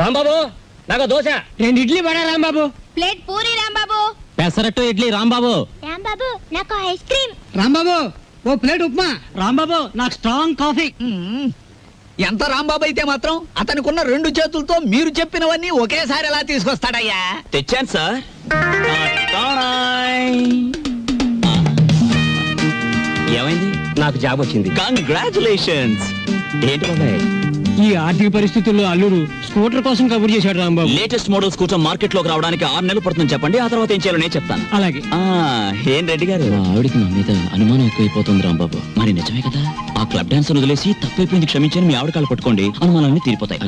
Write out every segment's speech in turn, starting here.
రాంబాబు నాకు దోశ 2 ఇడ్లీ వడ రాంబాబు. ప్లేట్ పూరి రాంబాబు. పెసరట్టు ఇడ్లీ రాంబాబు. రాంబాబు నాకు ice cream. Rambabu ఓ plate upma. Rambabu నాకు స్ట్రాంగ్ కాఫీ. ఎంత రాంబాబు అయితే మాత్రం అతనికున్న 2 చేతులతో మీరు చెప్పినవన్నీ ఒకేసారి ఎలా తీసుకొస్తాడయ్యా? తెచ్చాను సార్. ఏమైంది? నాకు జాబ్ వచ్చింది. కంగ్రాచులేషన్స్. ఏంటి బాబాయ్ ఈ ఆర్థిక పరిస్థితుల్లో అల్లుడు స్కూటర్ కోసం కబుర్ చేశాడు Rambabu. Latest model scooter market లోకి రావడానికి 6 నెలలు పడుతుంది చెప్పండి, ఆ తర్వాత ఏం చేయాలో నేను చెప్తాను. అలాగే. ఏం రెడ్డి గారు, ఆవిడికి నా మీద అనుమానం ఎక్కువైపోతుంది రాంబాబు. మరి నిజమే కదా, ఆ క్లబ్ డాన్స్ వదిలేసి తప్పైపోయింది క్షమించని మీ ఆవిడ కాళ్ళు పట్టుకోండి, అనుమానాలన్నీ తీరిపోతాయి.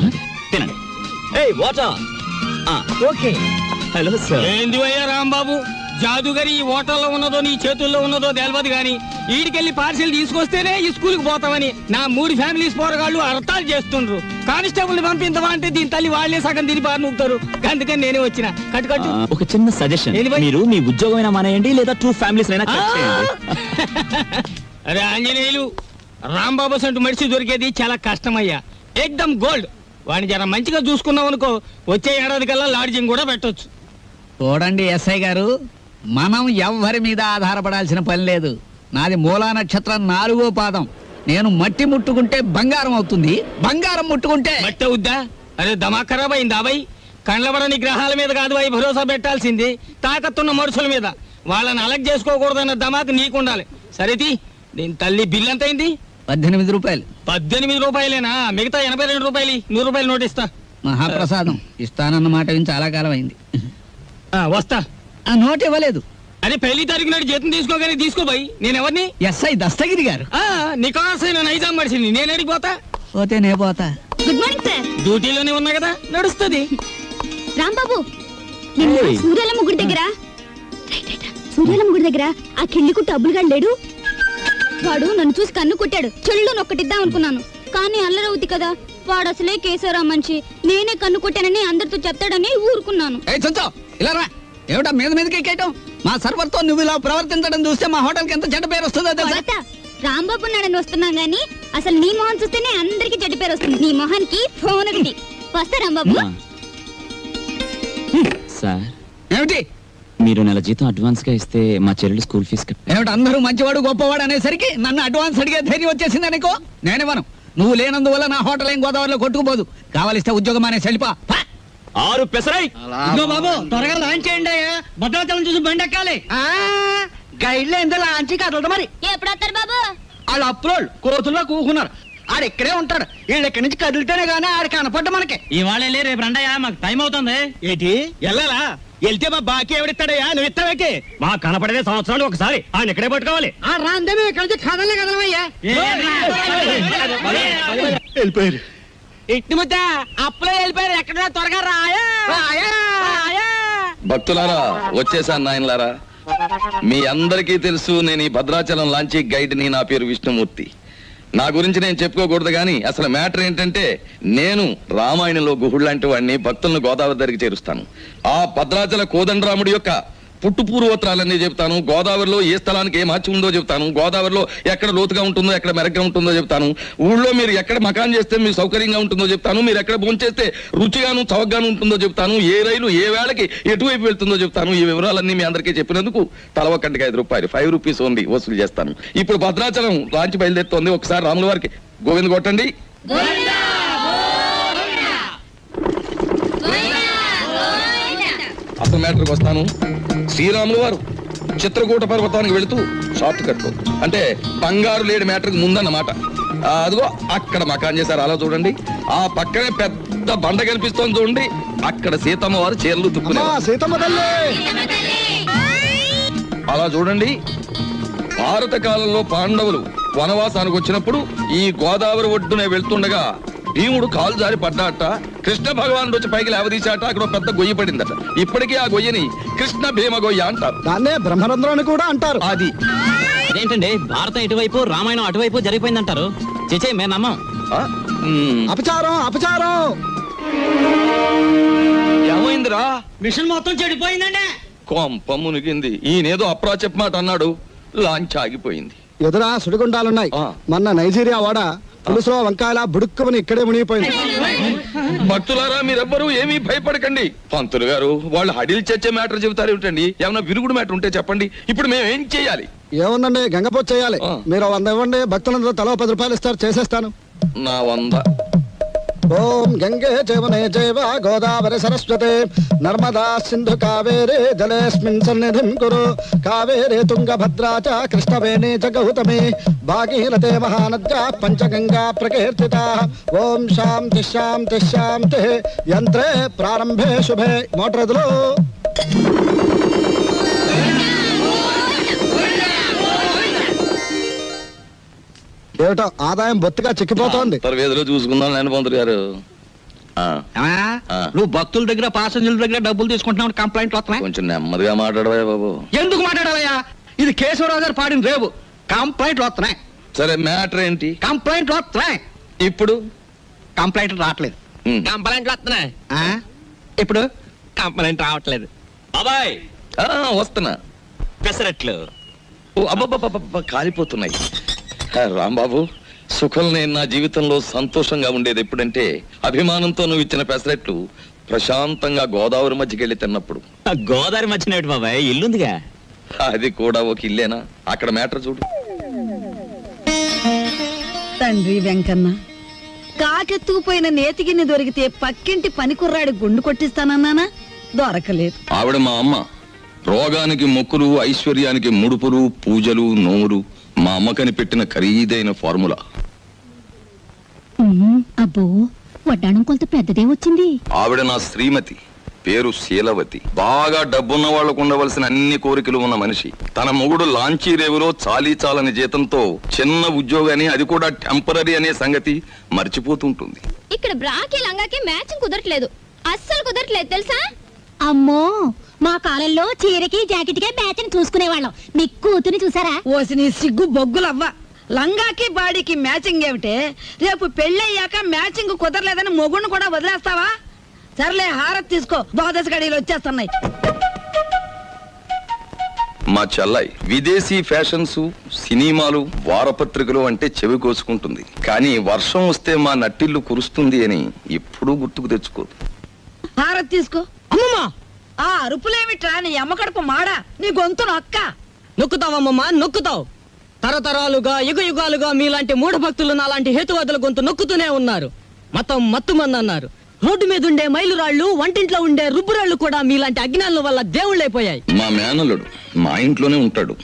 తినండి. ఓకే. Hello sir. ఏంది అయ్యా రాంబాబు, జాదుగరి ఈ హోటల్లో ఉన్నదో నీ చేతుల్లో ఉన్నదో తెలియదు గాని ఈడికెళ్ళి పార్సిల్ తీసుకొస్తేనే ఈ స్కూల్కి పోతామని నా 3 ఫ్యామిలీస్ పోరగాళ్ళు అర్థాలు చేస్తుండ్రు. కానిస్టేబుల్ పంపించవా అంటే దీని తల్లి వాళ్లే సగం తిని బారి నూపుతారు. అందుకని నేనే వచ్చిన. కట్టు ఒక చిన్న సజెషన్, మీరు మీ ఉద్యోగమైనా మానేయండి లేదా 2 ఫ్యామిలీస్ అయినా కట్ చేయండి. అరే ఆంజనేయులు, రాంబాబు సంటూ మనిషి దొరికేది చాలా కష్టమయ్యా. ఏకదమ్ గోల్డ్. వాడిని జర మంచిగా చూసుకున్నాం అనుకో, వచ్చే ఏడాది కల్లా లాడ్జింగ్ కూడా పెట్టొచ్చు. చూడండి ఎస్ఐ గారు, మనం ఎవ్వరి మీద ఆధారపడాల్సిన పని లేదు. నాది మూలా నక్షత్రం 4వ పాదం. నేను మట్టి ముట్టుకుంటే బంగారం అవుతుంది, బంగారం ముట్టుకుంటే మట్టి అవుద్దా? అరే దమా ఖరాబ్ అయిందా అబ్బాయి? కండ్లబడని గ్రహాల మీద కాదు అవి భరోసా పెట్టాల్సింది, తాకత్తున్న మనుషుల మీద. వాళ్ళని అలగ్ చేసుకోకూడదన్న దమాకు నీకుండాలి. సరేది, దీని తల్లి బిల్ ఎంత అయింది? 18 రూపాయలు. 18 రూపాయలేనా? మిగతా 82 రూపాయలు. 100 రూపాయలు నోట్ ఇస్తా. మహాప్రసాదం ఇస్తానన్న మాట విని చాలా కాలం అయింది. వస్తా. ఆ నోట్ ఇవ్వలేదు. అరే పెళ్లి తారీఖు నాడు జీతం తీసుకోగానే తీసుకోబాయి. నేను ఎవరిని? ఎస్ఐ దస్తగిరి గారు. నికాసైన నైజాం మనిషిని. నేను అడిగిపోతా. పోతే నే పోతా. Good morning sir. డ్యూటీలోనే ఉన్నా కదా, నడుస్తుంది. రాంబాబు, సూర్యాలమ్మ గుడి దగ్గర ఆ కిళ్ళికు డబ్బులుగా లేడు. వాడు నన్ను చూసి కన్ను కొట్టాడు. చెల్లు నొక్కటిద్దాం అనుకున్నాను, కానీ అల్లరవుద్ది కదా. వాడు అసలే కేశవరావు మనిషి. నేనే కన్ను కొట్టానని అందరితో చెప్తాడని ఊరుకున్నాను. ఏమిటా మీద మీదకి ఎక్కేయటం? మా సర్వర్ తో నువ్వు ఇలా ప్రవర్తించడం చూస్తే మా హోటల్ కి ఎంత చెడ్డ పేరు వస్తుందో తెలుసా? రాంబాబు నాడని వస్తున్నాం గానీ అసలు నీ మొహం చూస్తేనే అందరికి చెడ్డ పేరు వస్తుంది. నీ మొహానికి ఫోన్ ఒకటి. వస్తా రాంబాబు. సార్, ఏమిటి? మీరు నెల జీతం అడ్వాన్స్ గా ఇస్తే మా చెల్లెలు స్కూల్ ఫీజు ఏమిటి? అందరూ మంచివాడు గొప్పవాడు అనేసరికి నన్ను అడ్వాన్స్ అడిగే ధైర్యం వచ్చేసింది అనుకో. నేనేమను, నువ్వు లేనందువల్ల నా హోటల్ ఏం గోదావరిలో కొట్టుకుపోదు. కావాలిస్తే ఉద్యోగం అనే సెలిపా. 6 పెసరై. బాబు త్వరగా లాంచ్ చేయండి. భద్రాచలం చూసి బండి ఎక్కాలి. గైడ్లో ఎంత లాంచి కదలదు. మరి ఎప్పుడు వస్తారు బాబు? వాళ్ళు అప్రోల్ కోతుల్లో కూకున్నారు. ఆడు ఇక్కడే ఉంటాడు. వీళ్ళు ఇక్కడి నుంచి కదిలితేనే గానీ ఆడు కనపడ్డ మనకి. ఇవాళ రేపు రండయ్యా, మాకు టైం అవుతుంది. ఏంటి వెళ్ళాలా? వెళ్తే మా బాకీ ఎవడిస్తాడయ్యా? నువ్వు ఇస్తావేకి? మా కనపడేదే సంవత్సరాలు ఒకసారి. ఆయన ఇక్కడే పట్టుకోవాలి. రాందే మేము ఇక్కడ నుంచి కదలే కదలవయ్యా. వెళ్ళిపోయారు. ఇట్టి ముద్ద అప్పులో వెళ్ళిపోయారు. ఎక్కడ త్వరగా రాయా. భక్తులారా, వచ్చేసాను నాయనలారా. మీ అందరికీ తెలుసు, నేను ఈ భద్రాచలం లాంచీ గైడ్ని. నా పేరు విష్ణుమూర్తి. నా గురించి నేను చెప్పుకోకూడదు కానీ అసలు మ్యాటర్ ఏంటంటే, నేను రామాయణంలో గుహుడు లాంటి వాడిని. భక్తులను గోదావరి దగ్గరికి చేరుస్తాను. ఆ భద్రాచల కోదండరాముడి యొక్క పుట్టు పూర్వోత్తరాలన్నీ చెప్తాను. గోదావరిలో ఏ స్థలానికి ఏ మహత్యం ఉందో చెప్తాను. గోదావరిలో ఎక్కడ లోతుగా ఉంటుందో, ఎక్కడ మెరగ్గా ఉంటుందో చెప్తాను. ఊళ్ళో మీరు ఎక్కడ మకాన్ చేస్తే మీకు సౌకర్యంగా ఉంటుందో చెప్తాను. మీరు ఎక్కడ భోంచేస్తే రుచిగాను చవకగాను ఉంటుందో చెప్తాను. ఏ రైలు ఏ వేళకి ఎటువైపు వెళ్తుందో చెప్తాను. ఈ వివరాలన్నీ మీ అందరికీ చెప్పినందుకు తల ఒక్కటికి 5 రూపాయలు, 5 రూపీస్ ఓన్లీ వసూలు చేస్తాను. ఇప్పుడు భద్రాచలం లాంచి బయలుదేరుతోంది. ఒకసారి రాముల వారికి గోవింద కొట్టండి. అసలు మ్యాటర్కి వస్తాను. శ్రీరాములు వారు చిత్రకూట పర్వతానికి వెళుతూ షార్ట్ కట్ లో, అంటే బంగారు లేడి మ్యాటర్కి ముందన్నమాట. అదిగో అక్కడ మకాన్ చేశారు. అలా చూడండి. ఆ పక్కనే పెద్ద బండ కనిపిస్తోంది చూడండి. అక్కడ సీతమ్మ వారు చీరలు తుక్కున్నారు. అలా చూడండి. భారత కాలంలో పాండవులు వనవాసానికి వచ్చినప్పుడు ఈ గోదావరి ఒడ్డునే వెళ్తుండగా భీముడు కాలు జారి పడ్డాట. కృష్ణ భగవానుడు వచ్చి పైకి లేవదీశాట. అక్కడ పెద్ద గొయ్యి పడిందట. ఇప్పటికీ ఆ గొయ్యని కృష్ణ భీమ గొయ్య అంటారు. దాన్నే బ్రహ్మరంధ్రం అని కూడా అంటారు. అది అదేంటండి, భారతం ఇటువైపు రామాయణం అటువైపు జరిగిపోయిందంటారు. చేచే మేము నమ్మం. అపచారం అపచారం. ఏమైందిరా? మిషన్ మొత్తం చెడిపోయిందండి. కొంప మునిగింది. ఈయనేదో అప్రా చెప్పమాట అన్నాడు. లాంచ్ ఆగిపోయింది. ఎదురా సుడిగుండాలున్నాయి. మొన్న నైజీరియా వాడ పులుసులో వంకాయల బుడుక్కుమని ఇక్కడే మునిగిపోయింది. భక్తులారా మీరెవ్వరూ ఏమీ భయపడకండి. పంతులు గారు వాళ్ళు హడిల్ చచ్చే మ్యాటర్ చెబుతారు ఏమిటండి? ఏమన్నా విరుగుడు మ్యాటర్ ఉంటే చెప్పండి. ఇప్పుడు మేము ఏం చేయాలి? ఏముందండి, గంగపోతు చేయాలి. మీరు 100 ఇవ్వండి, భక్తులందరూ తలో 10 రూపాయలు ఇస్తారు, చేసేస్తాను. నా 100. ఓం గంగే జవనే జైవ గోదావరి సరస్వతే నర్మదా సింధు కావేరే జలేస్మిన్ సన్నిధిం కురు కావేరే తుంగభద్రా చ కృష్ణవేణి చ గౌతమి భాగీరథే మహానద్యా పంచగంగా ప్రకీర్తితా. ఓం శాంతి శాంతి శాంతి. యంత్రే ప్రారంభే శుభే. మోటార్ ఎదులు. ఏమిటో ఆదాయం బొత్తిగా చిక్కిపోతోంది. వేదిలో చూసుకుందాం నేను పంతులు గారు. నువ్వు భక్తుల దగ్గర పాసెంజర్ల దగ్గర డబ్బులు తీసుకుంటున్నావు, కంప్లైంట్లు వస్తున్నాయి. కొంచెం నెమ్మదిగా మాట్లాడవా బాబు. ఎందుకు మాట్లాడాలయ్యా? ఇది కేశవరావు గారు పాడిన రేవు. కంప్లైంట్లు వస్తున్నాయి. సరే మ్యాటర్ ఏంటి? కంప్లైంట్లు వస్తున్నాయి. ఇప్పుడు కంప్లైంట్లు రావట్లేదు. కంప్లైంట్లు వస్తున్నాయి. ఇప్పుడు కంప్లైంట్ రావట్లేదు. బాబాయ్ వస్తున్నా. పెసరట్లు. ఓ అబ్బబ్బబ్బ కాలిపోతున్నాయి. రాంబాబు, సుఖం నేను నా జీవితంలో సంతోషంగా ఉండేది ఎప్పుడంటే అభిమానంతో నువ్వు ఇచ్చిన పెసరట్లు ప్రశాంతంగా గోదావరి మధ్యకి వెళ్ళి తిన్నప్పుడు. గోదావరి మధ్యన బాబాయ్ ఇల్లుందిగా. అది కూడా ఒక ఇల్లేనా? అక్కడ మ్యాటర్ చూడు. తండ్రి వెంకన్న, కాకెత్తుకుపోయిన నేతిగిన్ని దొరికితే పక్కింటి పనికుర్రాడి గుండు కొట్టిస్తానన్నానా? దొరకలేదు. ఆవిడ మా అమ్మ. రోగానికి మొక్కులు, ఐశ్వర్యానికి ముడుపులు, పూజలు, నోములు మా అమ్మకని పెట్టిన ఖరీదైన ఫార్ములా. అబ్బో, వడ్డాణం కొంత పెద్దదే వచ్చింది. ఆవిడ నా శ్రీమతి, పేరు శీలవతి. బాగా డబ్బున్న వాళ్లకు ఉండవలసిన అన్ని కోరికలు ఉన్న మనిషి. తన మొగుడు లాంచీ రేవులో చాలీ చాలని జీతంతో చిన్న ఉద్యోగాన్ని, అది కూడా టెంపరరీ అనే సంగతి మర్చిపోతుంటుంది. ఇక్కడ బ్రాకి లంగాకి మ్యాచింగ్ కుదరట్లేదు, అస్సలు కుదరట్లేదు తెలుసా? అమ్మో, మా కాలంలో చీరకి జాకెట్కే మ్యాచింగ్ చూసుకునేవాళ్ళం. మీ కూతుని చూసారా? ఓసి నీ సిగ్గు బొగ్గులవ్వ. లంగాకి బాడీకి మ్యాచింగ్ ఏమిటే? రేపు పెళ్ళయ్యాక మ్యాచింగ్ కుదరలేదని మొగుడిని కూడా వదిలేస్తావా? సర్లే, హారత్ తీసుకో, ద్వాదశ గడియలు వచ్చేస్తున్నాయి. మా చెల్లాయి విదేశీ ఫ్యాషన్స్, సినిమాలు, వారపత్రికలు అంటే చెవి కోసుకుంటుంది. కానీ వర్షం వస్తే మా నట్టిల్లు కురుస్తుంది అని ఎప్పుడూ గుర్తుకు తెచ్చుకోదు. హారత్ తీసుకో. అమ్మమ్మా, ఆ అరుపులేమిట్రా? నీ అమ్మ కడుపు మాడా, నీ గొంతు నొక్క. నొక్కుతావమ్మమ్మా, నొక్కుతావు. తరతరాలుగా యుగ యుగాలుగా మీలాంటి మూఢ భక్తులు నాలాంటి హేతువాదుల గొంతు నొక్కుతూనే ఉన్నారు. మతం మత్తుమంది అన్నారు. రోడ్డు మీద ఉండే మైలురాళ్లు, వంటింట్లో ఉండే రుబ్బురాళ్లు కూడా మీలాంటి అజ్ఞానుల వల్ల దేవుళ్ళైపోయాయి. మా మేనల్లుడు మా ఇంట్లోనే ఉంటాడు.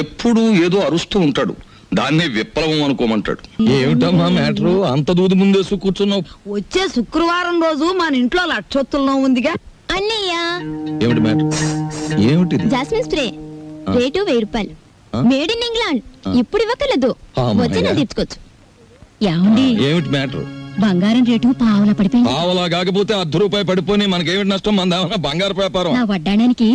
ఎప్పుడూ ఏదో అరుస్తూ ఉంటాడు. దాన్నే విప్లవం అనుకోమంటాడు. ఏమిటమ్మా మ్యాటరు? అంత దూది ముందేసు కూర్చున్నావు. వచ్చే శుక్రవారం రోజు మన ఇంట్లో లక్షొత్తుల్లో ఉందిగా. అన్నయ్య, ఏమిటి మ్యాటర్? ఏమిటిది? జాస్మిన్ స్ప్రే రేటు 1000 రూపాయలు. Made in England. ఇప్పుడు ఇవ్వకలేదు, వచ్చినా తీర్చుకోవచ్చు. ఏమండి, ఏమిటి మ్యాటర్? బంగారం రేటు పావలా పడిపోయింది. పావలా కాకపోతే ₹10 పడిపోయి మనకేమిటి నష్టం? మన బంగారు వ్యాపారం. నా వడ్డాణానికి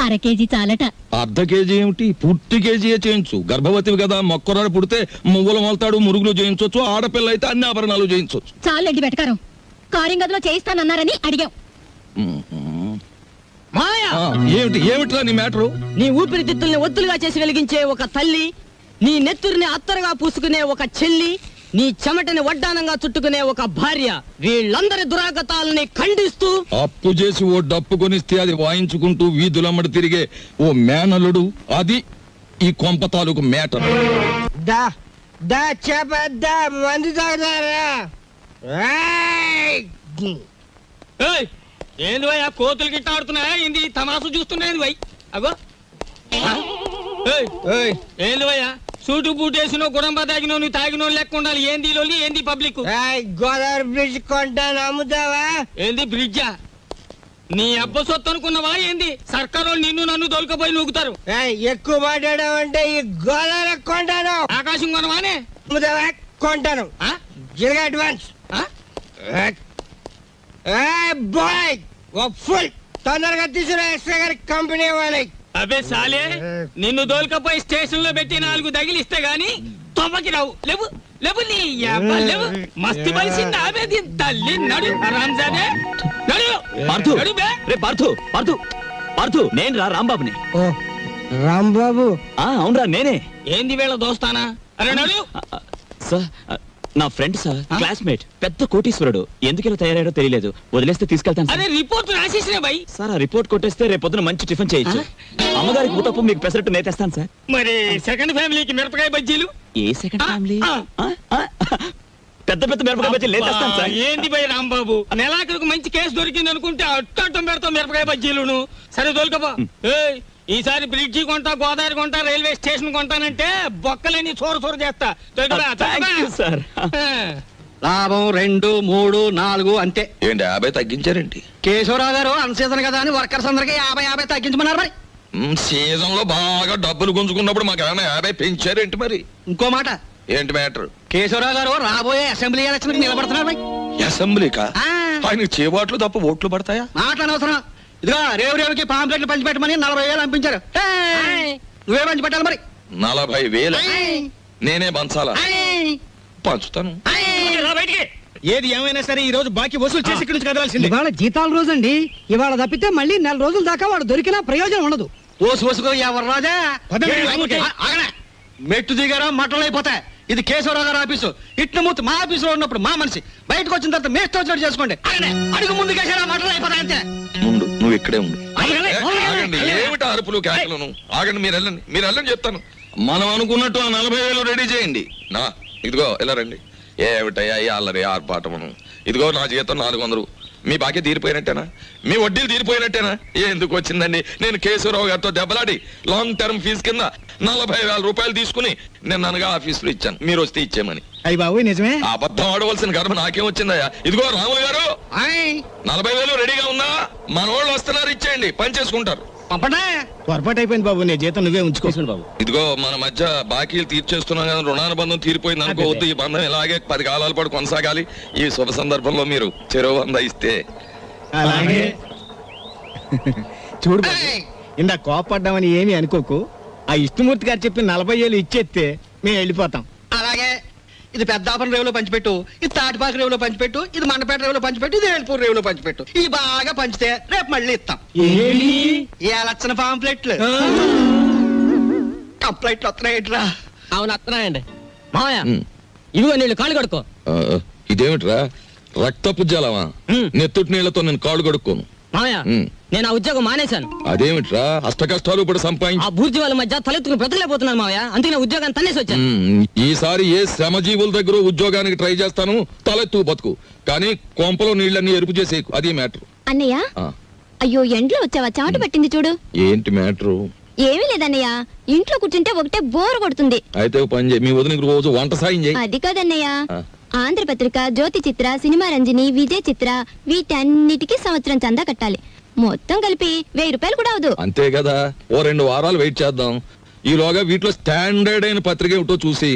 1/2 కేజీ చాలట. ½ కేజీ ఏమిటి? పూర్తి కేజీయే చేయించు. గర్భవతివి కదా, మొక్కరాడు పుడితే మువ్వలు మొలతాడు, మురుగులు చేయించవచ్చు. ఆడపిల్ల అయితే అన్ని ఆభరణాలు చేయించవచ్చు. చాలండి వెటకారం. కార్యంగదిలో చేయిస్తానన్నారని అడిగాం. మాయా, ఏమిట్రా నీ మ్యాటరు? నీ ఊపిరితిత్తుల్ని ఒత్తులుగా చేసి వెలిగించే ఒక తల్లి, నీ నెత్తురిని అత్తరుగా పూసుకునే ఒక చెల్లి, నీ చెమటని వడ్డానంగా చుట్టుకునే ఒక భార్య, వీళ్ళందరి దురాగతాలని ఖండిస్తూ అప్పు చేసి ఓ డప్పు కొనిస్తే అది వాయించుకుంటూ వీధులమ్మడి తిరిగే ఓ మేనలుడు, అది ఈ కొంప తాలూకు మ్యాటర్. మందు తాగుతారా? ఏంది వై ఆ కోతులు గిట్ట ఆడుతున్నాయా? ఏంది తమాసు చూస్తున్నాయి వై? అగో ఏంది వయ్యా, సూటు బూటేసినో గుడంబ తాగినో నువ్వు తాగినో లెక్క ఉండాలి. ఏంది లోని, ఏంది పబ్లిక్? గోదావరి బ్రిడ్జ్ కొంటాను, అమ్ముతావా? ఏంది బ్రిడ్జా? నీ అబ్బ సొత్తు అనుకున్నావా ఏంది? సర్కారు నిన్ను నన్ను దొలకపోయి నూకుతారు. ఎక్కువ మాట్లాడావంటే ఈ గోదావరి కొంటాను. ఆకాశం కొనవానే? అమ్ముతావా? కొంటాను. అడ్వాన్స్ బాయ్ ఫుల్ తొందరగా తీసుకురా. ఎక్స్ట్రా గారి కంపెనీ వాళ్ళకి. అబే సాలే, నిన్ను దోల్కపోయి స్టేషన్ లో పెట్టి 4 తగిలిస్తే గాని తొమ్మకి రావు. లేవు లేవు, నీ అబ్బ లేవు. మస్తు బలిసింది ఆమె దీని తల్లి. నడు రాంజానే, నడు పార్థు, నడు బే. రే పార్థు, పార్థు, పార్థు, నేను రా రాంబాబుని. రాంబాబు. అవునరా నేనే. ఏంది వీళ్ళ దోస్తానా? అరే నడు. సార్ నా ఫ్రెండ్ సార్, క్లాస్మేట్, పెద్ద కోటీశ్వరుడు. ఎందుకు ఇలా తయారయ్యాడో తెలియలేదు. వదిలేస్తే తీసుకెళ్తాను. అదే రిపోర్ట్ రాసేసిన భయ్. సార్ ఆ రిపోర్ట్ కొట్టేస్తే రేపు పొద్దున మంచి టిఫిన్ చేయొచ్చు. అమ్మగారికి ఊతప్పు, మీకు పెసరట్టు నేతేస్తాను సార్. మరి సెకండ్ ఫ్యామిలీకి మిరపకాయ బజ్జీలు? ఏ సెకండ్ ఫ్యామిలీ? పెద్ద పెద్ద మిరపకాయ బజ్జీలు నేతేస్తాను సార్. ఏంది భయ్ రాంబాబు, నెలాఖరుకు మంచి కేసు దొరికింది అనుకుంటే అట్టం పెడతాం మిరపకాయ బజ్జీలును. సరే దొరకబా. ఈసారి బ్రిడ్జి కొంటా, గోదావరి కొంటా, రైల్వే స్టేషన్ కొంటానంటే బొక్కలేని చోర చేస్తా. సార్ లాభం 2, 3, 4 అంతే. ఏంటి 50 తగ్గించారేంటి? కేశవరావు గారు అన్సీజన్ కదా అని వర్కర్స్ అందరికి 50 తగ్గించమన్నారు. మరి సీజన్ లో బాగా డబ్బులు గుంజుకున్నప్పుడు మాకు ఏమైనా 50 పెంచారేంటి? మరి ఇంకో మాట. ఏంటి మ్యాటర్? కేశవరావు గారు రాబోయే అసెంబ్లీ ఎలక్షన్ నిలబడుతున్నారు. మరి అసెంబ్లీకా? ఆయనకి చేబాట్లు తప్ప ఓట్లు పడతాయా? మాటలు అనవసరం. ఇదిగో రేవుకి పాంప్లెట్లు పంచిపెట్టమని 40,000 పంపించారు. నువ్వే పంచిపెట్టాలి. మరి 40,000 నేనే పంచాలా? పంచుతాను. ఏది ఏమైనా సరే ఈ రోజు బాకీ వసూలు చేసి ఇక్కడి నుంచి కదలాల్సింది. ఇవాళ జీతాల రోజు అండి. ఇవాళ తప్పితే మళ్ళీ 4 రోజుల దాకా వాడు దొరికినా ప్రయోజనం ఉండదు. ఓసుకో ఎవరు రాజా. మెట్టు దిగారా మట్టలు అయిపోతాయి. ఇది కేశవరావు గారు ఆఫీసు. ఇట్ల మూర్తి మా ఆఫీసులో ఉన్నప్పుడు మా మనిషి, బయటకు వచ్చిన తర్వాత మేస్ట్ వచ్చినట్టు చేసుకోండి. అడుగు ముందు కేసారా మట్టలు అయిపోతాయి అంతే. ముందు నువ్వు ఇక్కడే ఉండు. ఆగండి, ఏమిటి అరుపులు కేకలను? ఆగండి, మీరు వెళ్ళండి చెప్తాను. మనం అనుకున్నట్టు ఆ 40,000 రెడీ చేయండి. నా ఇదిగో ఇలా రండి. ఏమిటయ్యా ఈ అల్లరి ఆర్పాటమును? ఇదిగో నా జీతం 400. మీ బాకీ తీరిపోయినట్టేనా? మీ వడ్డీలు తీరిపోయినట్టేనా? ఎందుకు వచ్చిందండి? నేను కేశవరావు గారితో దెబ్బలాడి లాంగ్ టర్మ్ ఫీజు కింద 40,000 రూపాయలు తీసుకుని నేను అనగా ఆఫీసులో ఇచ్చాను. మీరు వస్తే ఇచ్చేమని. అయ్యి బాబు నిజమే. అబద్ధం ఆడవలసిన గర్భ నాకేం వచ్చిందయ్యా? ఇదిగో రాములు గారు, 40,000 రెడీగా ఉందా? మన వాళ్ళు వస్తున్నారు, ఇచ్చేయండి, పని చేసుకుంటారు. పొరపాటు అయిపోయింది బాబు, నీ జీతం నువ్వే ఉంచుకోవచ్చు బాబు. ఇదిగో మన మధ్య బాకీలు తీర్చేస్తున్నాం కదా, రుణానుబంధం తీరిపోయింది అనుకోవద్దు. ఈ బంధం ఇలాగే 10 కాలాల పాటు కొనసాగాలి. ఈ శుభ సందర్భంలో మీరు చెరువు 100 ఇస్తే. అలాగే చూడు బాబు, ఇందా కోపడ్డామని ఏమీ అనుకోకు. ఆ ఇష్టమూర్తి గారు చెప్పి 40,000 ఇచ్చేస్తే మేము వెళ్ళిపోతాం. అలాగే. ఇది పెద్దాపురం రేవులో పంచిపెట్టు, ఇది తాటిపాక రేవులో పంచిపెట్టు, ఇది మండపేట రేవులో పంచిపెట్టు, ఇది వేల్పూర్ రేవులో పంచిపెట్టు. ఈ బాగా పంచితే రేపు మళ్ళీ ఇస్తాం. ఈ లక్షణ పాంప్లెట్లు కంప్లైంట్లు వస్తున్నాయిట్రా. అవును వస్తున్నాయండి. మావయ్య ఇదిగో నీళ్ళు కాళ్ళు కడుక్కో. ఇదేమిట్రా రక్తపు జలమా? నెత్తుటి నీళ్లతో నేను కాళ్ళు కడుక్కోను. మావయ్య నేను ఆ ఉద్యోగం మానేశాను. అదేమిట్రా అష్ట కష్టాలు ఇప్పుడు సంపాదించి ఆ బూర్జీ వాళ్ళ మధ్య తలెత్తుకుని బ్రతకలేకపోతున్నాను మావయ్య. అందుకే నా ఉద్యోగాన్ని తన్నేసి వచ్చాను. ఈసారి ఏ శ్రమజీవుల దగ్గర ఉద్యోగానికి ట్రై చేస్తాను, తలెత్తు బతుకు. కానీ కొంపలో నీళ్ళన్నీ ఎరుపు చేసేకు, అది మ్యాటర్. అన్నయ్య అయ్యో ఎండ్లో వచ్చావా? చెమట పట్టింది చూడు. ఏంటి మ్యాటరు? ఏమీ లేదన్నయ్య, ఇంట్లో కూర్చుంటే ఒకటే బోర్ కొడుతుంది. అయితే పని చేయి, మీ వదినకి రోజు వంట సాయం చేయి. అది కాదన్నయ్య, ఆంధ్రపత్రిక, జ్యోతి చిత్ర, సినిమా రంజని, విజయ్ చిత్ర వీటన్నిటికీ సంవత్సరం చందా కట్టాలి. మొత్తం కలిపి 1000 రూపాయలు కూడా అవదు. అంతే కదా, ఓ 2 వారాలు వెయిట్ చేద్దాం. ఈలోగా వీటిలో స్టాండర్డ్ అయిన పత్రిక ఏమిటో చూసి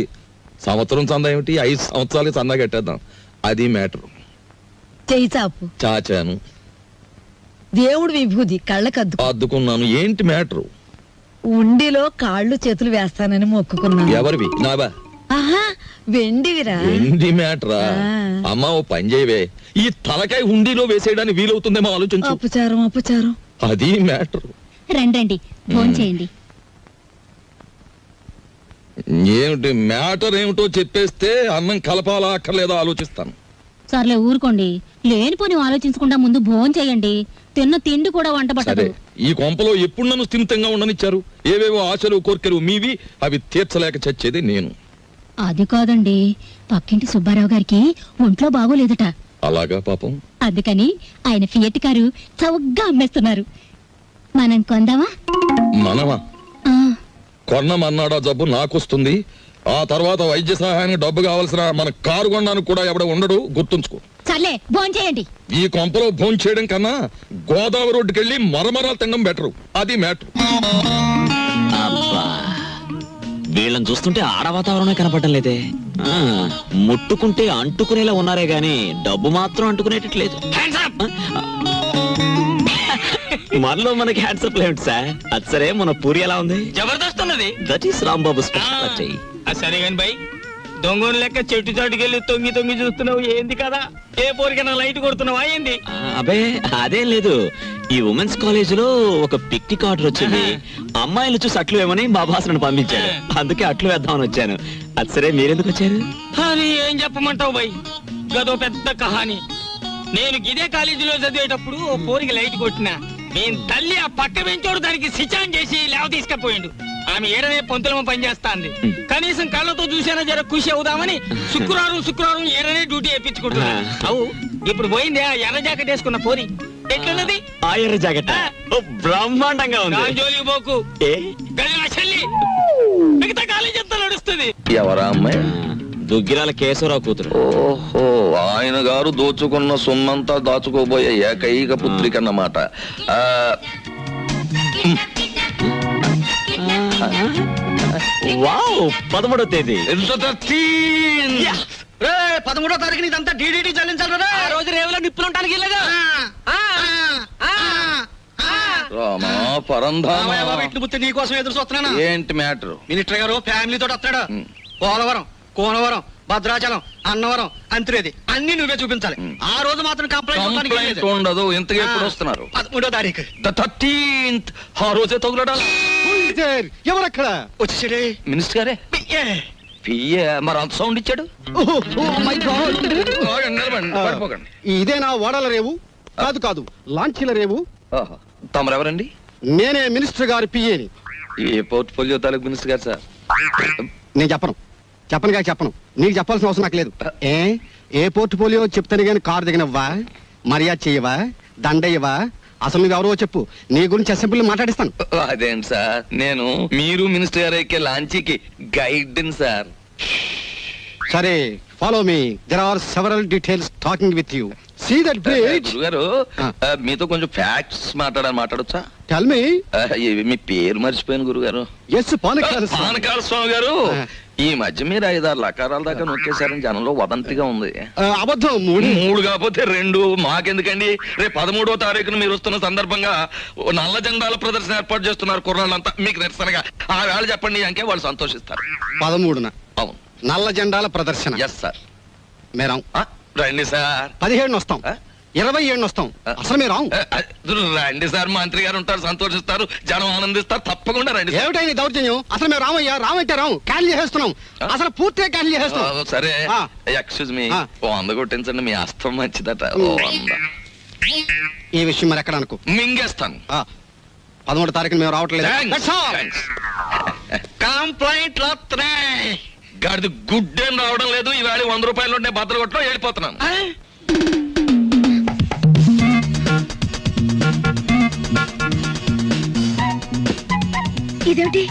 సంవత్సరం చందా ఏమిటి, 5 సంవత్సరాలకి చందా కట్టేద్దాం. అది మ్యాటర్. చెయ్యి చాపు. చాచాను. దేవుడు విభూది కళ్ళకద్దు అద్దుకున్నాను. ఏంటి మ్యాటర్? ఉండిలో కాళ్ళు చేతులు వేస్తానని మొక్కుకున్నాను. ఎవరివి? నావా? ఆహా, వెండివిరా. ఏంటి మ్యాటరా? అమ్మా ఓ పని చేయవే, ఈ తలకాయ హుండీలో వేసేయడానికి వీలవుతుందేమో ఆలోచించు. అపచారం. అది మ్యాటర్. రండి ఫోన్ చేయండి. ఏమిటి మ్యాటర్ ఏమిటో చెప్పేస్తే అన్నం కలపాలా అక్కర్లేదా ఆలోచిస్తాను. సర్లే ఊరుకోండి, లేనిపోని ఆలోచించకుండా ముందు భోజనం చేయండి. తిన్న తిండి కూడా వంట పట్టదు. ఈ కొంపలో ఎప్పుడు నన్ను స్థిమితంగా ఉండనిచ్చారు? ఏవేవో ఆశలు కోర్కెలు మీవి, అవి తీర్చలేక చచ్చేది నేను. అది కాదండి, పక్కింటి సుబ్బారావు గారికి ఒంట్లో బాగోలేదట. అలాగా పాపం. అందుకని ఆయన ఫియట్ కారు చౌకగా అమ్మేస్తున్నారు. మనం కొందామా? మనమా? కొన్నమన్నాడా జబ్బు నాకొస్తుంది. ఆ తర్వాత వైద్య సహాయానికి డబ్బు కావాల్సిన మన కారు కొనడానికి కూడా ఎవడ ఉండడు, గుర్తుంచుకో. సర్లే భోజనం చేయండి. ఈ కొంపలో భోజనం చేయడం కన్నా గోదావరి రోడ్డుకి వెళ్ళి మరమరాలు తినడం బెటరు. అది మ్యాటర్. వీళ్ళని చూస్తుంటే ఆడ వాతావరణమే కనపడడం లేదే. ముట్టుకుంటే అంటుకునేలా ఉన్నారే గాని డబ్బు మాత్రం అంటుకునేటట్లేదు. మనలో మనకి హ్యాండ్సప్ లేండి సార్. అది సరే, మన పూరి ఎలా ఉంది? జబర్దస్త్ ఉన్నది. That is Rambabu special. సరే గాని బై, దొంగను లెక్క చెట్టు చాటుకెళ్ళి తొంగి చూస్తున్నావు ఏంది కదా? ఏ పోరికైనా లైట్ కొడుతున్నావా ఏంది? అబే అదేం లేదు, ఈ ఉమెన్స్ కాలేజ్ లో ఒక పిక్నిక్ ఆర్డర్ వచ్చింది. అమ్మాయిలు చూసి అట్లు వేమని మా బాసను పంపించాడు, అందుకే అట్లు వేద్దామని వచ్చాను. అది సరే, మీరెందుకు వచ్చారు? అని ఏం చెప్పమంటావు బై, గదో పెద్ద కహాని. నేను గిదే కాలేజీలో చదివేటప్పుడు ఓ పోరికి లైట్ కొట్టినా, నేను తల్లి ఆ పక్క బెంచోడు దానికి సిచాన్ చేసి లేవ తీసుకపోయిండు. ఆమె ఏడనే పొంతులమ పనిచేస్తాంది. కనీసం కళ్ళతో చూసేనా జర ఖుషి అవుదామని శుక్రవారం ఏడనే డ్యూటీ వేయించుకుంటున్నా. అవు ఇప్పుడు పోయింది ఆ ఎర్ర జాకెట్ వేసుకున్న పోరి. ఎట్లున్నది ఆ ఎర్ర జాకెట్? బ్రహ్మాండంగా ఉంది. జోలికి పోకు, చెల్లి మిగతా కాలేజ్ అంతా నడుస్తుంది. ఎవరా అమ్మాయి? దుగ్గిరాల కేశవరావు కూతురు. ఓహో, ఆయన గారు దోచుకున్న సొమ్మంతా దాచుకోబోయే ఏకైక పుత్రిక అన్నమాట. వావ్, 13వ తేదీ. 13వ తారీఖుని ఇదంతా డీడీటీ చెల్లించాలి. ఆ రోజు రేవులో నిప్పులుంటానికి వెళ్ళగా నీకోసం ఎదురు చూస్తున్నాను. ఏంటి మ్యాటర్? మినిస్టర్ గారు ఫ్యామిలీతో వస్తాడు. పోలవరం, కోనవరం, భద్రాచలం, అన్నవరం, అంత్రేది అన్ని నువ్వే చూపించాలి. ఆ రోజు మాత్రం కంప్లైంట్ ఉండదు. ఇంతకీ ఎప్పుడు వస్తున్నారు? 13వ తారీఖు. 13th. ఆ రోజే తగులడాలి. ఎవరక్కడ? వచ్చేసాడే మినిస్టర్ గారే. పియ్యే మరి అంత సౌండ్ ఇచ్చాడు. పడిపోకండి. ఇదేనా ఓడల రేవు? కాదు కాదు, లాంచీల రేవు. తమరెవరండి? నేనే మినిస్టర్ గారి పిఏని. ఏ పోర్ట్ఫోలియో తాలూకు మినిస్టర్ గారు సార్? నేను చెప్పను. నీకు చెప్పాల్సిన అవసరం నాకు లేదు. ఏ పోర్ట్ఫోలియో చెప్తాను గాని కారు దిగనవ్వా, మర్యాద చెయ్యవా, దండయ్యవా? అసలు నువ్వెవరో చెప్పు, నీ గురించి అసెంబ్లీ మాట్లాడిస్తాను. అదేంటి సార్, నేను మీరు మినిస్టర్ గారు ఎక్కే లాంచీకి గైడ్ సార్. సరే, follow me. There are several details talking with you. See that bridge. గురుగారు, మీతో కొంచెం ఫ్యాక్ట్స్ మాట్లాడొచ్చా? Tell me. మీ పేరు మర్చిపోయాను గురుగారు. ఎస్, పానకాల స్వామి గారు. ఈ మధ్య మీరు 5-6 లకారాల దాకా నొక్కేశారని జనంలో వదంతిగా ఉంది. అబద్ధం. 3 కాకపోతే 2. మాకెందుకండి? రేపు 13వ తారీఖున మీరు వస్తున్న సందర్భంగా నల్ల జెండాల ప్రదర్శన ఏర్పాటు చేస్తున్నారు కుర్రాళ్ళంతా. మీకు నిరసనగా ఆ వేళ చెప్పండి అంకే వాళ్ళు సంతోషిస్తారు. 13న? అవును, నల్ల జెండాల ప్రదర్శన. Yes sir. మేరం రండి సార్. 17 వస్తాం, 27 వస్తాం. అసలు మీరు రండి సార్, మంత్రి గారు ఉంటారు, సంతోషిస్తారు, జనం ఆనందిస్తారు. తప్పకుండా రండి. ఏమిటైంది దౌర్జన్యం? అసలు మేము రామయ్యా, రామంటే రాము, క్యాన్సిల్ చేస్తున్నాం. అసలు పూర్తిగా క్యాన్సిల్ చేస్తున్నాం. సరే, ఎక్స్క్యూజ్ మీ, 100 కొట్టించండి, మీ అస్తం మంచిదట. 100. ఈ విషయం మరి ఎక్కడ అనుకో, మింగేస్తాను. 13వ తారీఖున మేము రావట్లేదు. కంప్లైంట్ గాడిది గుడ్ ఏం రావడం లేదు. ఈవేళ 100 రూపాయలు ఉంటే భద్ర కొట్టడం వెళ్ళిపోతున్నాను. ఇదేమిటి?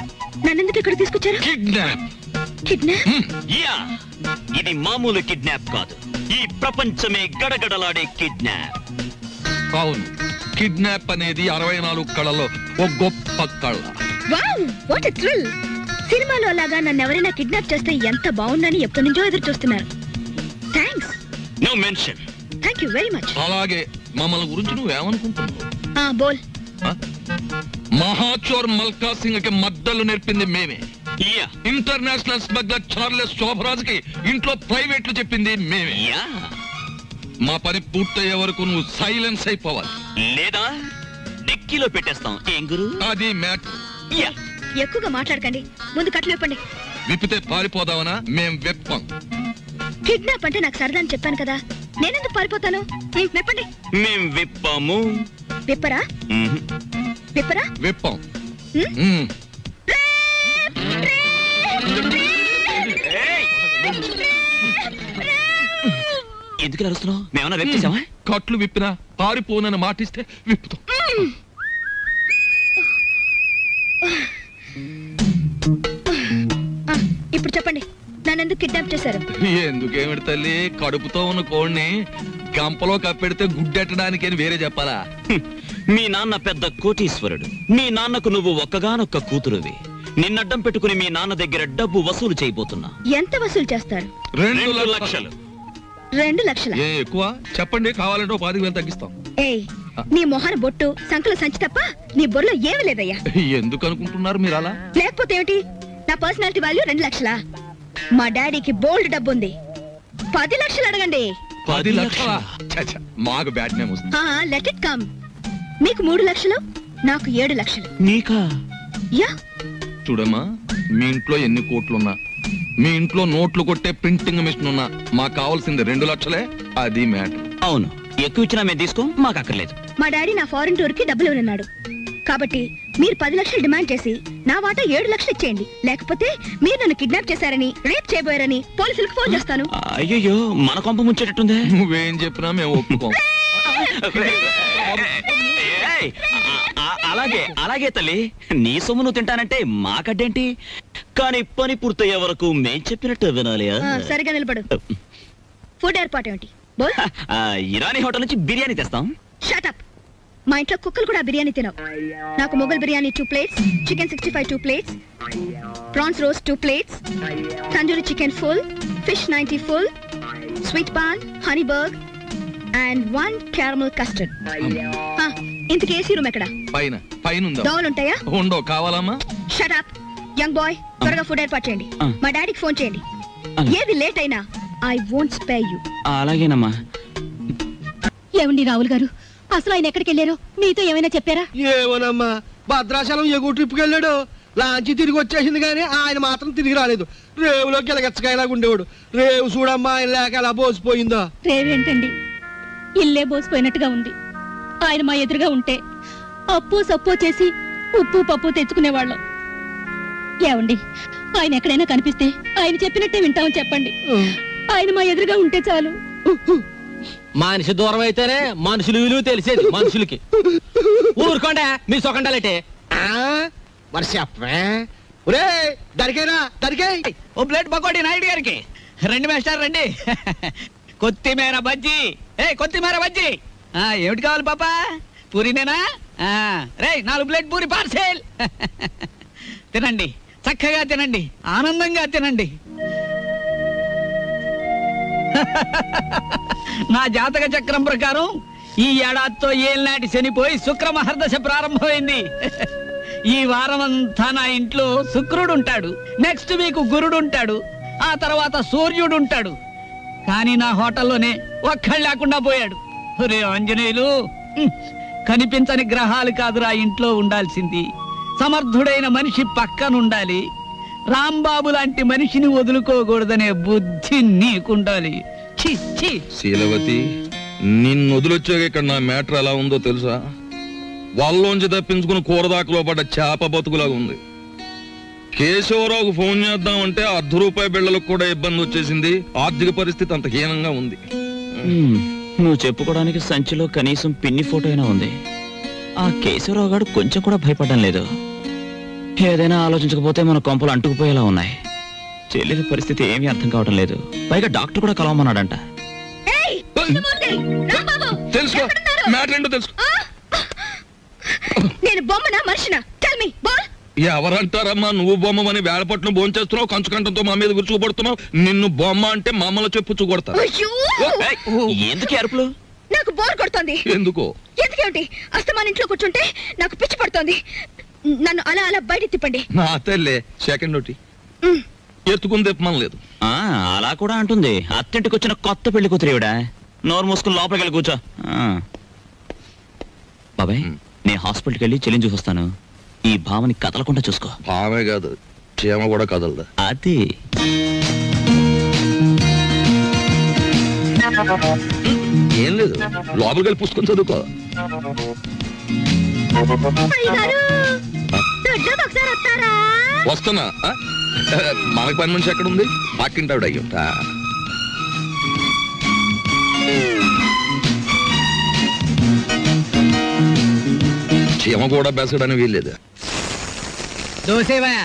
నన్నెందుకు ఇక్కడ తీసుకొచ్చారు? కిడ్నాప్. ఇది మామూలు కిడ్నాప్ కాదు, ఈ ప్రపంచమే గడగడలాడే కిడ్నాప్. అవును, కిడ్నాప్ అనేది 64 కళలో ఒక గొప్ప కళ. Wow, what a thrill! సినిమాలో లాగా నన్ను ఎవరైనా కిడ్నాప్ చేస్తే ఎంత బాగుందని ఎప్పటి నుంచో ఎదురు చూస్తున్నారు. Thanks. No mention. Thank you very much. అలాగే మమ్మల్ని గురించి నువ్వేమనుకుంటున్నావు? బోల్. మహాచోర్ మల్కా సింగ్ కి మద్దలు నేర్పింది మేమే. ఇంటర్నేషనల్ స్మగ్లర్ చార్లెస్ శోభరాజ్ కి ఇంట్లో ప్రైవేట్లు చెప్పింది మేమే. మా పని పూర్తయ్యే వరకు నువ్వు సైలెన్స్ అయిపోవాలి, లేదా డిక్కీలో పెట్టేస్తాం. ఏం గురు? అది మ్యాటర్. ఎక్కువగా మాట్లాడకండి, ముందు కట్లు విప్పండి. విప్పితే పారిపోదావనా? మేం విప్పం. కిడ్నాప్ అంటే నాకు సరదా అని చెప్పాను కదా, నేనెందుకు పారిపోతాను? విప్పండి. మేం విప్పాము. విప్పరా? విప్పరా? విప్పం. ఎందుకు అరుస్తున్నావు? మేమన్నా విప్పేసామా? కట్లు విప్పినా పారిపోనని మాటిస్తే విప్పుతాం. ఇప్పుడు చెప్పండి, నన్నెందుకు కిడ్నాప్ చేశారు? ఎందుకేమిటి తల్లి, కడుపుతో ఉన్న కోడిని గంపలో కప్పెడితే గుడ్డెట్టడానికి అని వేరే చెప్పాలా? మీ నాన్న పెద్ద కోటీశ్వరుడు, మీ నాన్నకు నువ్వు ఒక్కగానొక్క కూతురువి. నిన్నడ్డం పెట్టుకుని మీ నాన్న దగ్గర డబ్బు వసూలు చేయబోతున్నా. ఎంత వసూలు చేస్తారు? 2 లక్షలు. 2 లక్షల? ఎక్కువ చెప్పండి, కావాలంటే 5,000 తగ్గిస్తాం. ఏయ్, నీ మొహన బొట్టు, సంకల సంచి తప్ప నీ బొర్రలో ఏమీ లేదయ్యా. ఎందుకు అనుకుంటున్నారు మీరు అలా? లేకపోతే ఏమిటి? నా పర్సనాలిటీ వాల్యూ 2 లక్షలా? మా డాడీకి బోల్డ్ డబ్బు ఉంది, 10 లక్షలు అడగండి. 10 లక్షలా? మాకు బ్యాడ్ నేమ్ వస్తుంది. Let it come. మీకు 3 లక్షలు, నాకు 7 లక్షలు. నీకా? యా. చూడమ్మా, మీ ఇంట్లో ఎన్ని కోట్లున్నా, మీ ఇంట్లో నోట్లు కొట్టే ప్రింటింగ్ మిషన్ ఉన్నా, మాకు కావాల్సింది 2 లక్షలే. అది మ్యాటర్. అవును, ఎక్కువ ఇచ్చినా మేము తీసుకో, మాకు అక్కర్లేదు. మా డాడీ నా ఫారెన్ టూర్ కి డబ్బులు ఉన్నాడు కాబట్టి మీరు 10 లక్షలు డిమాండ్ చేసి నా వాటా 7 లక్షలు ఇచ్చేయండి. లేకపోతే మీరు నన్ను కిడ్నాప్ చేశారని, రేప్ చేయబోయారని పోలీసులకు ఫోన్ చేస్తాను. అయ్యో, మన కొంప ముంచేటట్టుందే. నువ్వేం చెప్పినా మేము ఒప్పుకోం. అలాగే అలాగే తల్లి, నీ సొమ్ము నువ్వు తింటానంటే మాకడ్డేంటి? కానీ పని పూర్తయ్యే వరకు మేం చెప్పినట్టు వినాలి. సరిగా నిలబడు. ఫుడ్ ఏర్పాటు ఏమిటి? ఇరానీ హోటల్ నుంచి బిర్యానీ తెస్తాం. Shut up. మా ఇంట్లో కుక్కలు కూడా బిర్యానీ తినవు. నాకు Mughal biryani 2 plates, chicken 65 2 plates, prawns roast 2 plates, tandoori chicken full, fish 90 full, sweet paan, honey burg and 1 caramel custard. ఇంతకీ ఏసీ రూమ్ ఎక్కడ? పైన దోవలు ఉంటాయా? ఉండవు. కావాలమ్మా? షట్ అప్ యంగ్ బాయ్, త్వరగా ఫుడ్ ఏర్పాటు చేయండి. మా డాడీకి ఫోన్ చేయండి. ఏది లేట్ అయినా ఐ వోంట్ స్పేర్ యు. అలాగేనమ్మా. ఏమండి రావుల్ గారు, అసలు ఆయన ఎక్కడికి వెళ్ళారో మీతో ఏమైనా చెప్పారా? ఏమోనమ్మా, భద్రాచలం ఎగువ ట్రిప్కి వెళ్ళాడు. లాంచి తిరిగి వచ్చేసింది కానీ ఆయన మాత్రం తిరిగి రాలేదు. రేవులో గిలగచ్చకాయలాగా ఉండేవాడు. రేవు చూడమ్మా, ఆయన లేక ఎలా బోసిపోయిందో. రేవేంటండి, ఇల్లే బోసిపోయినట్టుగా ఉంది. ఆయన మా ఎదురుగా ఉంటే అప్పు సప్పు చేసి ఉప్పు పప్పు తెచ్చుకునేవాళ్ళం. ఏమండి, ఆయన ఎక్కడైనా కనిపిస్తే ఆయన చెప్పినట్టే వింటామని చెప్పండి. ఆయన మా ఎదురుగా ఉంటే చాలు. మనిషి దూరం అయితేనే మనుషులు విలువ తెలిసేది మనుషులకి. ఊరుకోండి మీ సొకండాలంటే. మరి చెప్పే. ఒరే దరికేనా, దరికే. ఓ ప్లేట్ పకోడీ నాయుడు గారికి. రండి మాస్టర్ రండి. కొత్తిమీర బజ్జీ. కొత్తిమీర బజ్జీ. ఏమిటి కావాలి పాప? పూరినేనా? రే 4 ప్లేట్ పూరి పార్సెల్. తినండి, చక్కగా తినండి, ఆనందంగా తినండి. నా జాతక చక్రం ప్రకారం ఈ ఏడాదితో ఏళ్ళనాటి శనిపోయి శుక్ర మహర్దశ ప్రారంభమైంది. ఈ వారం అంతా నా ఇంట్లో శుక్రుడు ఉంటాడు, నెక్స్ట్ వీక్ గురుడు ఉంటాడు, ఆ తర్వాత సూర్యుడు ఉంటాడు. కానీ నా హోటల్లోనే ఒక్కళ్ళు లేకుండా పోయాడు. రే ఆంజనేయులు, కనిపించని గ్రహాలు కాదురా ఇంట్లో ఉండాల్సింది. సమర్థుడైన మనిషి పక్కనుండాలి. రాంబాబు లాంటి మనిషిని వదులుకోకూడదనే బుద్ధి నీకుండాలి. శీలవతి, నిన్ను వదిలొచ్చాక ఇక్కడ నా మ్యాటర్ ఎలా ఉందో తెలుసా? వాళ్ళలోంచి తప్పించుకుని కూరదాకలో పడ్డ చేప బతుకులాగా ఉంది. కేశవరావుకు ఫోన్ చేద్దామంటే ₹1 బిళ్ళలకు కూడా ఇబ్బంది వచ్చేసింది. ఆర్థిక పరిస్థితి అంత హీనంగా ఉంది. నువ్వు చెప్పుకోవడానికి సంచిలో కనీసం పిన్ని ఫోటో అయినా ఉంది. ఆ కేశవరావు గారు కొంచెం కూడా భయపడడం లేదు. ఏదైనా ఆలోచించకపోతే మన కొంపలు అంటుకుపోయేలా ఉన్నాయి. చెల్లెలి పరిస్థితి ఏమీ అర్థం కావడం లేదు. పైగా డాక్టర్ కూడా కలవమన్నాడంట. తెలుసుకో, మ్యాటర్ ఏంటో తెలుసుకో. నేను బొమ్మనా మనిషినా? Tell me ball. ఎవరంటారమ్మా నువ్వు బొమ్మని? వేళపట్నం భోంచేస్తున్నావు, కంచుకంఠంతో మా మీద విరుచుకుపడుతున్నావు. నిన్ను బొమ్మ అంటే మమ్మల్ని చెప్పు కొడతా. ఎందుకు అరుపులు? నాకు బోర్ కొడుతోంది. ఎందుకో? ఎందుకేమిటి? అస్తమాన్ ఇంట్లో కూర్చుంటే నాకు పిచ్చి పడుతోంది. నన్ను అలా అలా బయట తిప్పండి. నా తల్లే సెకండ్ ఒకటి ఎత్తుకుని తిప్పమనలేదు. అలా కూడా అంటుంది. అత్తింటికి వచ్చిన కొత్త పెళ్లి కూతురేవిడా. నోరు మూసుకుని లోపలికి వెళ్ళి కూర్చో. బాబాయ్, నేను హాస్పిటల్కి వెళ్ళి చెల్లిని చూసొస్తాను. ఈ భావని కదలకుండా చూసుకో. భావే కాదు, చీమ కూడా కదలదా. అది ఏం లేదు, లోపలికి వెళ్ళి పుస్తకం చదువుకో. వస్తున్నా. మనకు పని మనిషి ఎక్కడ ఉంది? పక్కింటావిడ అయ్యుంటా. చీమ కూడా బెసడని వీల్లేదు. దోసేవయ్యా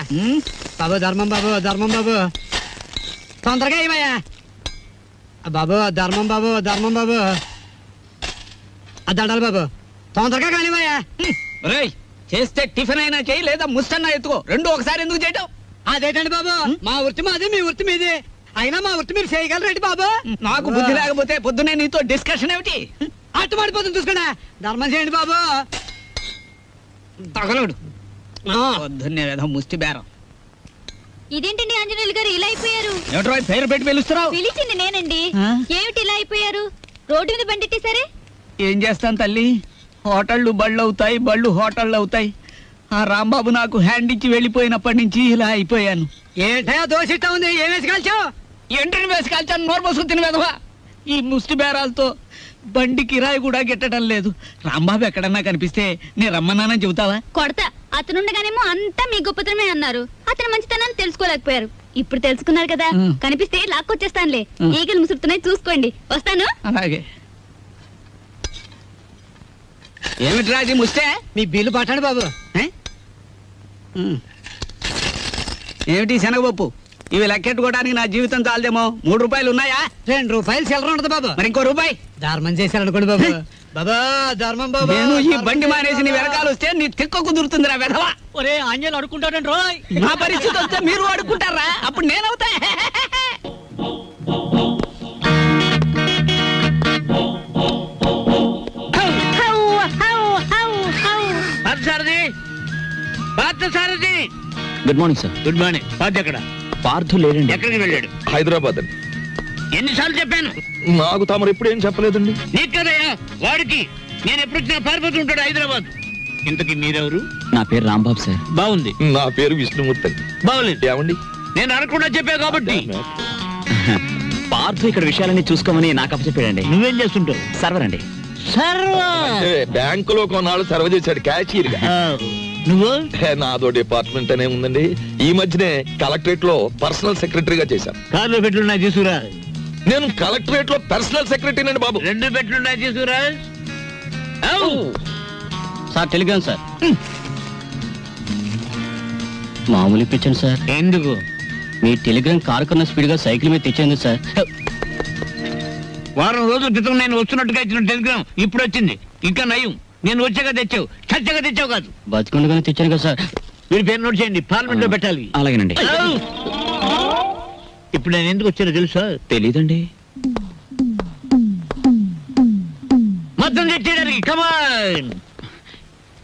బాబు, ధర్మం బాబు, ధర్మం బాబు, తొందరగా ఏమయ్యా బాబు, ధర్మం బాబు, ధర్మం బాబు, దండాలి బాబు, తొందరగా కానివయ్యా. రేయ్, చేస్తే టిఫిన్ అయినా చేయి, లేదా ముస్తన్నా ఎత్తుకో. రెండు ఒకసారి ఎందుకు చేయటం? అదేంటండి బాబు, మా వృత్తి మాది, మీ వృత్తి మీది. అయినా మా వృత్తి మీరు చేయగలరేంటి బాబు? నాకు బుద్ధి లేకపోతే పొద్దునే నీతో డిస్కషన్ ఏమిటి? అట్టు పడిపోతుంది చూసుకోండి. ధర్మం చేయండి బాబు. తగలడు పొద్దున్నే ఏదో ముష్టి బేరం. ఇదేంటండి ఆంజనేయులు గారు ఇలా అయిపోయారు? ఏమిట్రా పేరు పెట్టి పిలుస్తున్నావు? పిలిచింది నేనండి. ఆ? ఏమిటి ఇలా అయిపోయారు? రోడ్డు మీద బండెట్టేశారే? ఏం చేస్తాను తల్లి, హోటళ్ళు బళ్ళు అవుతాయి, బళ్ళు హోటళ్ళు అవుతాయి. ఆ రాంబాబు నాకు హ్యాండ్ ఇచ్చి వెళ్ళిపోయినప్పటి నుంచి ఇలా అయిపోయాను. ఏంటయా దోషిస్తా ఉంది, ఏం వేసి కాల్చావు? ఎంట్రీని వేసి కాల్చాను, నోరు పోసుకుని తిని వెదవా. ఈ ముష్టి బేరాలతో బండి కిరాయి కూడా గిట్టడం లేదు. రాంబాబు ఎక్కడన్నా కనిపిస్తే నేను రమ్మన్నానని చెబుతావా? కొడతా. అతనుండగానేమో అంతా మీ గొప్పతనమే అన్నారు. అతను మంచితనాన్ని తెలుసుకోలేకపోయారు. ఇప్పుడు తెలుసుకున్నారు కదా, కనిపిస్తే లాక్కొచ్చేస్తానులే. ఈగలు ముసురుతున్నాయి, చూసుకోండి. వస్తాను. అలాగే. ఏమిట్రా అది ముస్తే? మీ బిల్లు పట్టండి బాబు. ఏమిటి శనగపప్పు? ఇవి లెక్కెట్టుకోవడానికి నా జీవితం చాలదేమో. 3 రూపాయలు ఉన్నాయా? 2 రూపాయలు చిల్లర ఉండదు బాబు. మరి ఇంకో రూపాయి ధర్మం చేశారనుకోండి బాబు. బాబా ధర్మం బాబు. నేను ఈ బండి మానేసి నీ వెనకాల వస్తే నీ తిక్క కుదురుతుందిరా వెధవా. ఒరే ఆంజనేయులు అడుకుంటాడండి రోయ్. నా పరిస్థితి వస్తే మీరు అడుక్కుంటారా? అప్పుడు నేనవుతా. Good morning sir. Good morning. Party ఎక్కడ? పార్థు లేడండి. ఎక్కడికి వెళ్ళాడు? హైదరాబాద్ అండి. ఎన్నిసార్లు చెప్పాను? నాకు తమరు ఎప్పుడు ఏం చెప్పలేదండి. నీకు కదయ్యా, వాడికి. నేను ఎప్పుడు వచ్చినా పారిపోతూ ఉంటాడు హైదరాబాద్. ఇంతకీ మీరెవరు? నా పేరు రాంబాబు సార్. బాగుంది. నా పేరు విష్ణుమూర్తి అండి. బాగులేదు. ఏమండి? నేను అనకుండా చెప్పా కాబట్టి. పార్థు ఇక్కడ విషయాలన్నీ చూసుకోమని నాకు అప్పచెప్పాడండి. నువ్వేం చేస్తుంటావు? సర్వర్ అండి. అంటే బ్యాంకులో కొన్నాళ్ళు సర్వ్ చేశాడు క్యాషియర్ గా. నువ్వు? నాదో డిపార్ట్మెంట్ అనే ఉందండి. ఈ మధ్యనే కలెక్టరేట్ లో పర్సనల్ సెక్రటరీగా చేశాను. కార్లో పెట్లున్నాయి తీసుకురా. నేను కలెక్టరేట్ లో పర్సనల్ సెక్రటరీ అండి బాబు. 2 పెట్లున్నాయి తీసుకురా. Sir Telegram sir. మామూలు ఇప్పించండి సార్. ఎందుకు? మీ టెలిగ్రామ్ కారు కన్నా స్పీడ్ గా సైకిల్ మీద తెచ్చేందుకు సార్. వారం రోజుల క్రితం నేను వస్తున్నట్టుగా ఇచ్చిన టెలిగ్రామ్ ఇప్పుడు వచ్చింది. ఇంకా నయం, నేను వచ్చాక తెచ్చావు, చచ్చాక తెచ్చావు కాదు. బతికుండగానే తెచ్చాను కదా సార్. మీరు పేరు నోట్ చేయండి, పార్లమెంట్ లో పెట్టాలి. అలాగేనండి. ఇప్పుడు నేను ఎందుకు వచ్చానో తెలుసా? తెలీదండి. మొత్తం తెచ్చేయడానికి. కమాన్.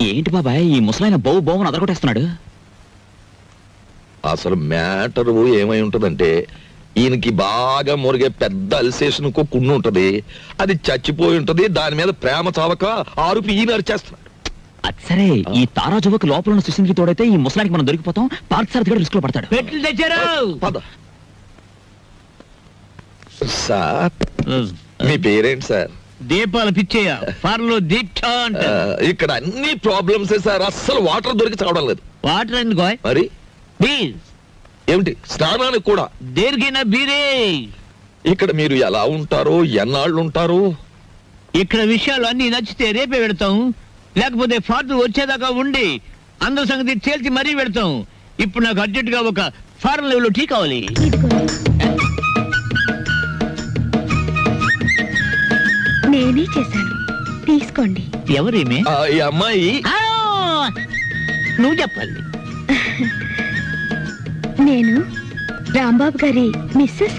ఏంటి బాబాయ్ ఈ ముసలాయన బౌ బౌని అదరగొట్టేస్తున్నాడు? అసలు మ్యాటర్ ఏమై ఉంటదంటే, ఈయనకి బాగా మురిగే పెద్ద అల్సేషన్ కుండు ఉంటది. అది చచ్చిపోయి ఉంటది. దాని మీద ప్రేమ చావక ఆరుపి ఈయన అరిచేస్తున్నాడు. అది సరే, ఈ తారాజువకు లోపల ఉన్న సుశీంద్రికి తోడైతే ఈ ముసలానికి మనం దొరికిపోతాం. పార్క్ సార్ దగ్గర రిస్క్ లో పడతాడు. పెట్లు తెచ్చారు. పద సార్. మీ పేరేంటి సార్? దీపాలు పిచ్చేయ. ఫార్లో దీక్ష అంట. ఇక్కడ అన్ని ప్రాబ్లమ్స్ సార్. అస్సలు వాటర్ దొరికి చావడం లేదు. వాటర్ ఎందుకో? మరి బీర్. ఏమిటి స్నానానికి కూడా? దేనికైనా బీరే. ఇక్కడ మీరు ఎలా ఉంటారు, ఎన్నాళ్ళు ఉంటారు? ఇక్కడ విషయాలు అన్ని నచ్చితే రేపే పెడతాం, లేకపోతే ఫాదర్ వచ్చేదాకా ఉండి అందరి సంగతి తేల్చి మరీ పెడతాం. ఇప్పుడు నాకు అర్జెంట్ గా ఒక ఫారెన్ లెవెల్ టీ కావాలి. నేనే చేశాను, తీసుకోండి. ఎవరేమే? ఈ అమ్మాయి. నువ్వు చెప్పాలి. నేను రాంబాబు గారి మిస్సెస్.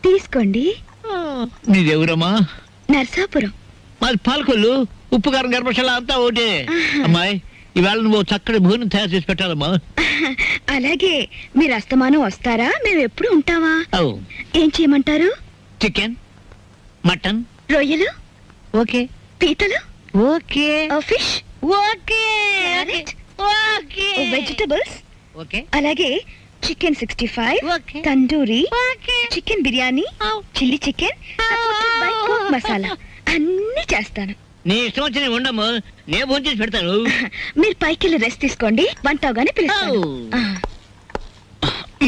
తీసుకోండి. నీదెవరమ్మా? నర్సాపురం. మాది పాలకొల్లు. ఉప్పు కారం గర్భశాల అంతా ఒకటే. అమ్మాయి ఇవాళ నువ్వు చక్కటి భోజనం తయారు చేసి పెట్టాలమ్మా. అలాగే. మీరు అస్తమానం వస్తారా? మేము ఎప్పుడు ఉంటావా? అవు. ఏం చేయమంటారు? చికెన్, మటన్, రొయ్యలు, ఓకే. పీతలు, okay. Fish, okay. Okay. Vegetables, okay. అలాగే chicken 65, okay. Tandoori, okay. Chicken biryani, chilli chicken, masala అన్ని చేస్తాను. నీ ఇష్టం వచ్చి ఉండము, నేను ఫోన్ చేసి పెడతాను. మీరు పైకి వెళ్ళి రెస్ట్ తీసుకోండి, వంట అవగానే పిలుస్తాను.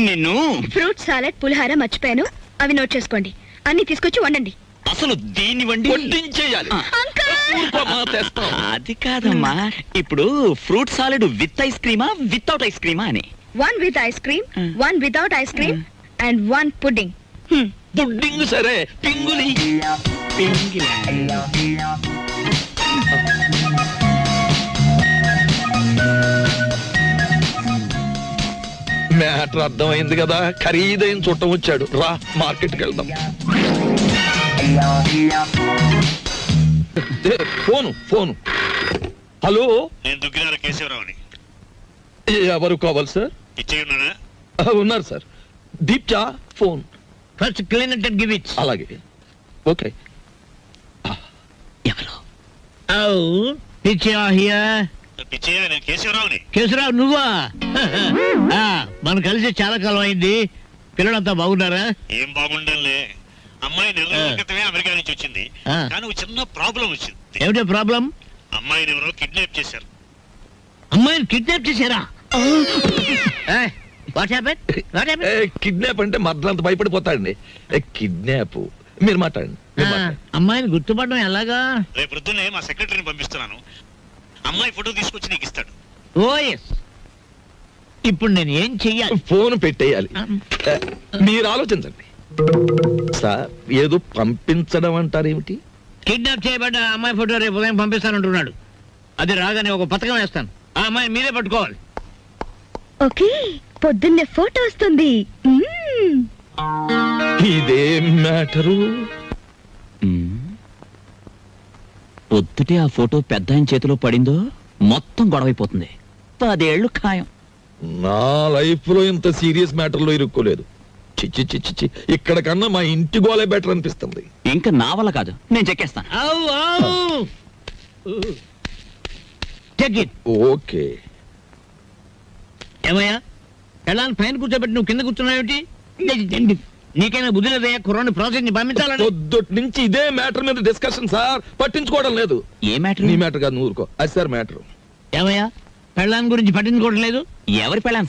నిన్ను ఫ్రూట్ సాలెడ్, పులిహార మర్చిపోయాను, అవి నోట్ చేసుకోండి. అన్ని తీసుకొచ్చి వండండి. అసలు దీన్ని వండి వడ్డించేయాలి. అది కాదమ్మా, ఇప్పుడు ఫ్రూట్ సాలెడ్ విత్ ఐస్ క్రీమా వితౌట్ ఐస్ క్రీమా అని. 1 with ice cream, 1 without ice cream, and 1 pudding. Pudding సరే, పింగులి. మ్యాటర్ అర్థమైంది కదా. ఖరీదైన చుట్టం వచ్చాడు. రా మార్కెట్కి వెళ్దాం. Phone phone. హలో, నేను దుగ్గినార కేశవరావుని. ఎవరు కావాలి సార్? ఇచ్చేయున్నారా? ఉన్నారు సార్. దీప్చా phone. First clean and give it. అలాగే. ఓకే. ఎవరు? పిచ్చయ్య, నేను కేశవరావుని. కేశరావు నువ్వా? మనం కలిసి చాలా కాలం అయింది. పిల్లలంతా బాగున్నారా? ఏం బాగుండంలే. అమ్మాయి నెల రోజుల క్రితమే అమెరికా నుంచి వచ్చింది. కానీ ఒక చిన్న ప్రాబ్లం వచ్చింది. ఏమిటో ప్రాబ్లం? అమ్మాయిని ఎవరో కిడ్నాప్ చేశారు. అమ్మాయిని కిడ్నాప్ చేశారా? కిడ్నాప్ అంటే మర్దలంత భయపడిపోతాడండి. కిడ్నాప్ మీరు మాట్లాడండి. అమ్మాయిని గుర్తుపడడం ఎలాగా? రేపు పొద్దున్నే మా సెక్రటరీని పంపిస్తున్నాను. అమ్మాయి ఫోటో తీసుకొచ్చి నీకు ఇస్తాడు. ఓఎస్. ఇప్పుడు నేను ఏం చెయ్యాలి? ఫోన్ పెట్టేయాలి. మీరు ఆలోచించండి సార్. ఏదో పంపించడం అంటారేమిటి? కిడ్నాప్ చేయబడ్డ అమ్మాయి ఫోటో రేపు ఉదయం పంపిస్తానంటున్నాడు. అది రాగానే ఒక పథకం వేస్తాను. ఆ అమ్మాయి మీరే పట్టుకోవాలి. ఓకే, పొద్దున్నే ఫోటో వస్తుంది. ఇదేం మ్యాటరు? పొద్దుటే ఆ ఫోటో పెద్ద ఆయన చేతిలో పడిందో మొత్తం గొడవైపోతుంది. 10 ఏళ్ళు ఖాయం. నా లైఫ్ లో ఇంత సీరియస్ మ్యాటర్ లో ఇరుక్కోలేదు. చిచ్చి చిచ్చి చి, ఇక్కడ కన్నా మా ఇంటి గోలే బెటర్ అనిపిస్తుంది. ఇంకా నా వల్ల కాదు, నేను చెక్కేస్తాను. ఓకే. ఏమయ్యా, ఎలా పైన కూర్చోబెట్టి నువ్వు కింద కూర్చున్నావేంటి? నీకైనా బుద్ధి లేదయ్యా? కుర్రాన్ని ప్రాసెస్ ని పంపించాలని. పొద్దుటి నుంచి ఇదే మ్యాటర్ మీద డిస్కషన్ సార్. పట్టించుకోవడం లేదు. ఏ మ్యాటర్? నీ మ్యాటర్ కాదు, నువ్వు ఊరుకో. అది సార్ మ్యాటర్. ఏమయ్యా, పెళ్ళాన్ని గురించి పట్టించుకోవడం లేదు? ఎవరి పెళ్ళాం